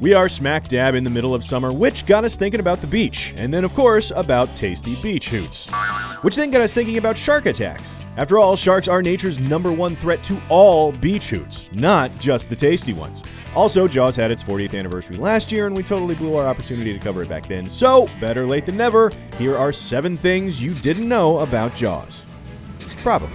We are smack dab in the middle of summer, which got us thinking about the beach, and then of course about tasty beach hoots, which then got us thinking about shark attacks. After all, sharks are nature's #1 threat to all beach hoots, not just the tasty ones. Also, Jaws had its 40th anniversary last year, and we totally blew our opportunity to cover it back then, so better late than never. Here are 7 things you didn't know about Jaws. Probably.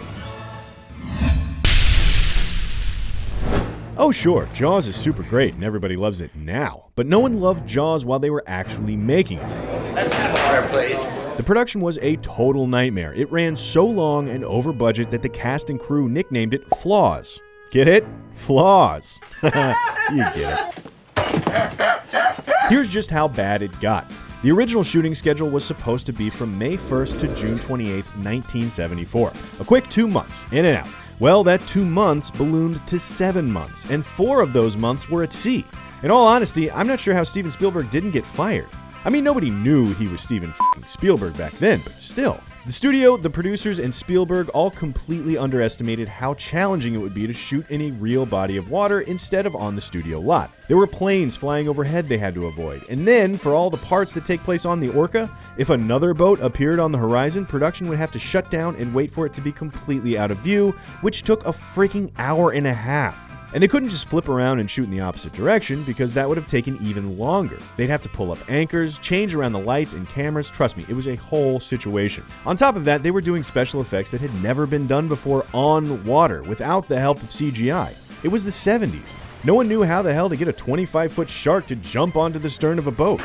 Oh sure, Jaws is super great and everybody loves it now, but no one loved Jaws while they were actually making it. Let's have water, please. The production was a total nightmare. It ran so long and over budget that the cast and crew nicknamed it Flaws. Get it? Flaws. You get it. Here's just how bad it got. The original shooting schedule was supposed to be from May 1st to June 28th, 1974. A quick 2 months, in and out. Well, that 2 months ballooned to 7 months, and 4 of those months were at sea. In all honesty, I'm not sure how Steven Spielberg didn't get fired. I mean, nobody knew he was Steven Spielberg back then, but still. The studio, the producers, and Spielberg all completely underestimated how challenging it would be to shoot in a real body of water instead of on the studio lot. There were planes flying overhead they had to avoid. And then, for all the parts that take place on the Orca, if another boat appeared on the horizon, production would have to shut down and wait for it to be completely out of view, which took a freaking hour and a half. And they couldn't just flip around and shoot in the opposite direction because that would have taken even longer. They'd have to pull up anchors, change around the lights and cameras. Trust me, it was a whole situation. On top of that, they were doing special effects that had never been done before on water without the help of CGI. It was the 70s. No one knew how the hell to get a 25-foot shark to jump onto the stern of a boat.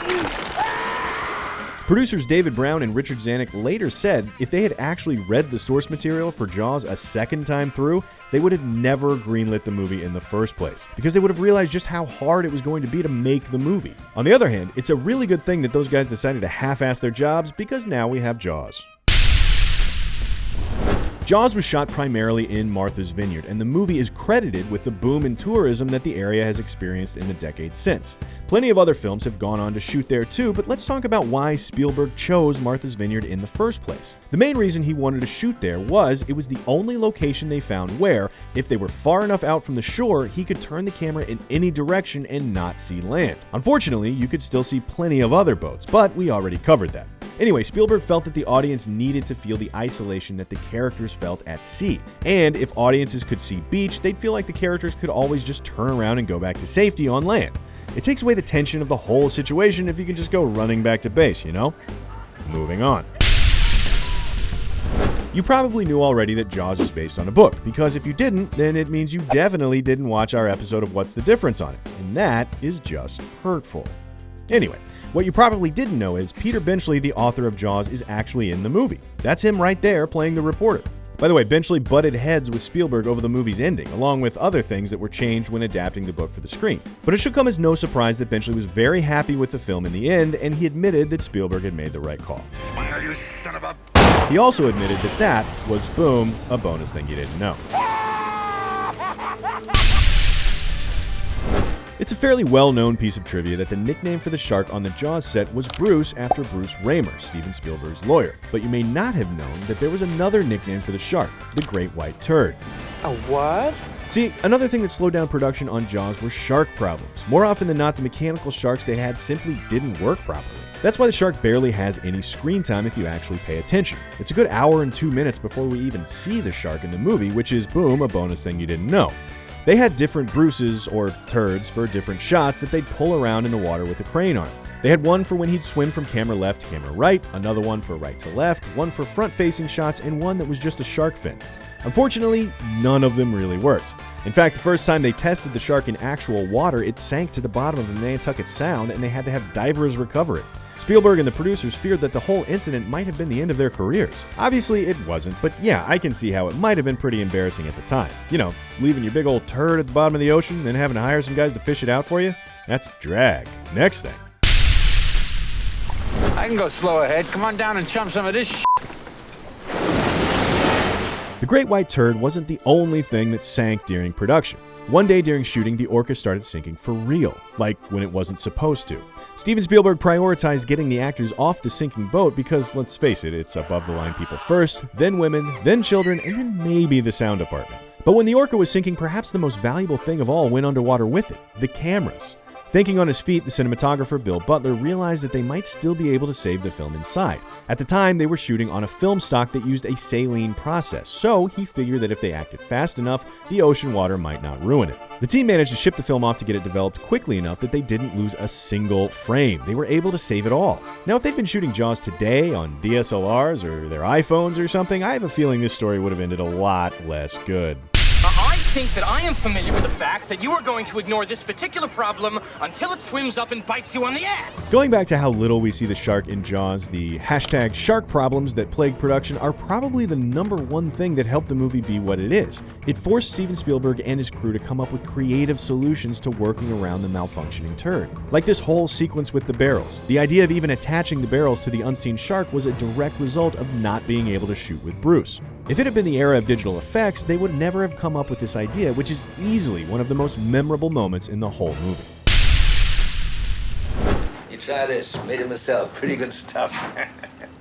Producers David Brown and Richard Zanuck later said if they had actually read the source material for Jaws a second time through, they would have never greenlit the movie in the first place, because they would have realized just how hard it was going to be to make the movie. On the other hand, it's a really good thing that those guys decided to half-ass their jobs, because now we have Jaws. Jaws was shot primarily in Martha's Vineyard, and the movie is credited with the boom in tourism that the area has experienced in the decades since. Plenty of other films have gone on to shoot there too, but let's talk about why Spielberg chose Martha's Vineyard in the first place. The main reason he wanted to shoot there was it was the only location they found where, if they were far enough out from the shore, he could turn the camera in any direction and not see land. Unfortunately, you could still see plenty of other boats, but we already covered that. Anyway, Spielberg felt that the audience needed to feel the isolation that the characters felt at sea. And if audiences could see beach, they'd feel like the characters could always just turn around and go back to safety on land. It takes away the tension of the whole situation if you can just go running back to base, you know? Moving on. You probably knew already that Jaws is based on a book, because if you didn't, then it means you definitely didn't watch our episode of What's the Difference on it, and that is just hurtful. Anyway, what you probably didn't know is Peter Benchley, the author of Jaws, is actually in the movie. That's him right there playing the reporter. By the way, Benchley butted heads with Spielberg over the movie's ending, along with other things that were changed when adapting the book for the screen. But it should come as no surprise that Benchley was very happy with the film in the end, and he admitted that Spielberg had made the right call. Well, you son of a... He also admitted that that was, boom, a bonus thing you didn't know. It's a fairly well-known piece of trivia that the nickname for the shark on the Jaws set was Bruce after Bruce Raymer, Steven Spielberg's lawyer. But you may not have known that there was another nickname for the shark, the Great White Turd. A what? See, another thing that slowed down production on Jaws were shark problems. More often than not, the mechanical sharks they had simply didn't work properly. That's why the shark barely has any screen time if you actually pay attention. It's a good hour and 2 minutes before we even see the shark in the movie, which is, boom, a bonus thing you didn't know. They had different Bruces, or turds, for different shots that they'd pull around in the water with a crane arm. They had one for when he'd swim from camera left to camera right, another one for right to left, one for front-facing shots, and one that was just a shark fin. Unfortunately, none of them really worked. In fact, the first time they tested the shark in actual water, it sank to the bottom of the Nantucket Sound, and they had to have divers recover it. Spielberg and the producers feared that the whole incident might have been the end of their careers. Obviously, it wasn't, but yeah, I can see how it might have been pretty embarrassing at the time. You know, leaving your big old turd at the bottom of the ocean and then having to hire some guys to fish it out for you? That's drag. Next thing. I can go slow ahead. Come on down and chum some of this shit. The Great White Turd wasn't the only thing that sank during production. One day during shooting, the Orca started sinking for real, like when it wasn't supposed to. Steven Spielberg prioritized getting the actors off the sinking boat because, let's face it, it's above-the-line people first, then women, then children, and then maybe the sound department. But when the Orca was sinking, perhaps the most valuable thing of all went underwater with it: the cameras. Thinking on his feet, the cinematographer Bill Butler realized that they might still be able to save the film inside. At the time, they were shooting on a film stock that used a saline process, so he figured that if they acted fast enough, the ocean water might not ruin it. The team managed to ship the film off to get it developed quickly enough that they didn't lose a single frame. They were able to save it all. Now, if they'd been shooting Jaws today on DSLRs or their iPhones or something, I have a feeling this story would have ended a lot less good. I think that I am familiar with the fact that you are going to ignore this particular problem until it swims up and bites you on the ass. Going back to how little we see the shark in Jaws, the hashtag shark problems that plague production are probably the #1 thing that helped the movie be what it is. It forced Steven Spielberg and his crew to come up with creative solutions to working around the malfunctioning turd. Like this whole sequence with the barrels. The idea of even attaching the barrels to the unseen shark was a direct result of not being able to shoot with Bruce. If it had been the era of digital effects, they would never have come up with this idea, which is easily one of the most memorable moments in the whole movie. You try this. Made it myself. Pretty good stuff.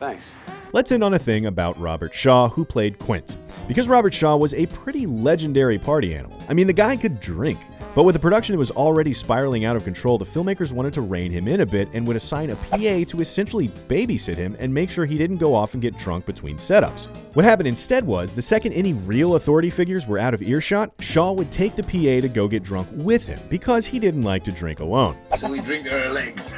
Thanks. Let's end on a thing about Robert Shaw, who played Quint. Because Robert Shaw was a pretty legendary party animal. I mean, the guy could drink. But with the production that was already spiraling out of control, the filmmakers wanted to rein him in a bit and would assign a PA to essentially babysit him and make sure he didn't go off and get drunk between setups. What happened instead was, the second any real authority figures were out of earshot, Shaw would take the PA to go get drunk with him because he didn't like to drink alone. So we drink our legs.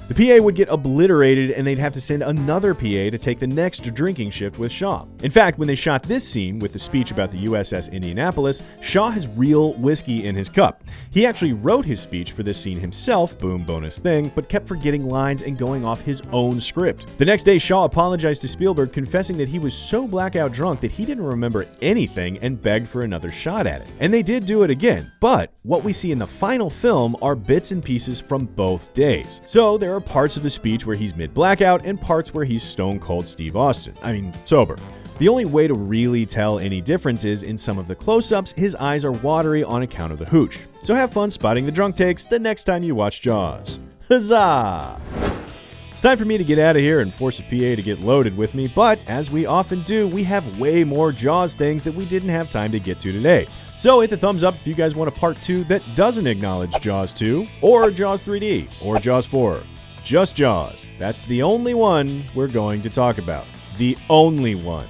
The PA would get obliterated and they'd have to send another PA to take the next drinking shift with Shaw. In fact, when they shot this scene with the speech about the USS Indianapolis, Shaw has real whiskey in his cup. He actually wrote his speech for this scene himself, boom bonus thing, but kept forgetting lines and going off his own script. The next day, Shaw apologized to Spielberg, confessing that he was so blackout drunk that he didn't remember anything and begged for another shot at it. And they did do it again, but what we see in the final film are bits and pieces from both days. So there are parts of the speech where he's mid-blackout and parts where he's stone cold Steve Austin. I mean, sober. The only way to really tell any difference is in some of the close-ups, his eyes are watery on account of the hooch. So have fun spotting the drunk takes the next time you watch Jaws. Huzzah! It's time for me to get out of here and force a PA to get loaded with me, but as we often do, we have way more Jaws things that we didn't have time to get to today. So hit the thumbs up if you guys want a part 2 that doesn't acknowledge Jaws 2, or Jaws 3D, or Jaws 4. Just Jaws. That's the only one we're going to talk about. The only one.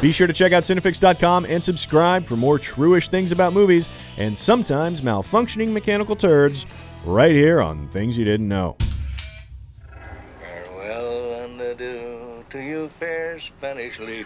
Be sure to check out CineFix.com and subscribe for more true-ish things about movies and sometimes malfunctioning mechanical turds right here on Things You Didn't Know. Farewell and adieu to you fair Spanish ladies.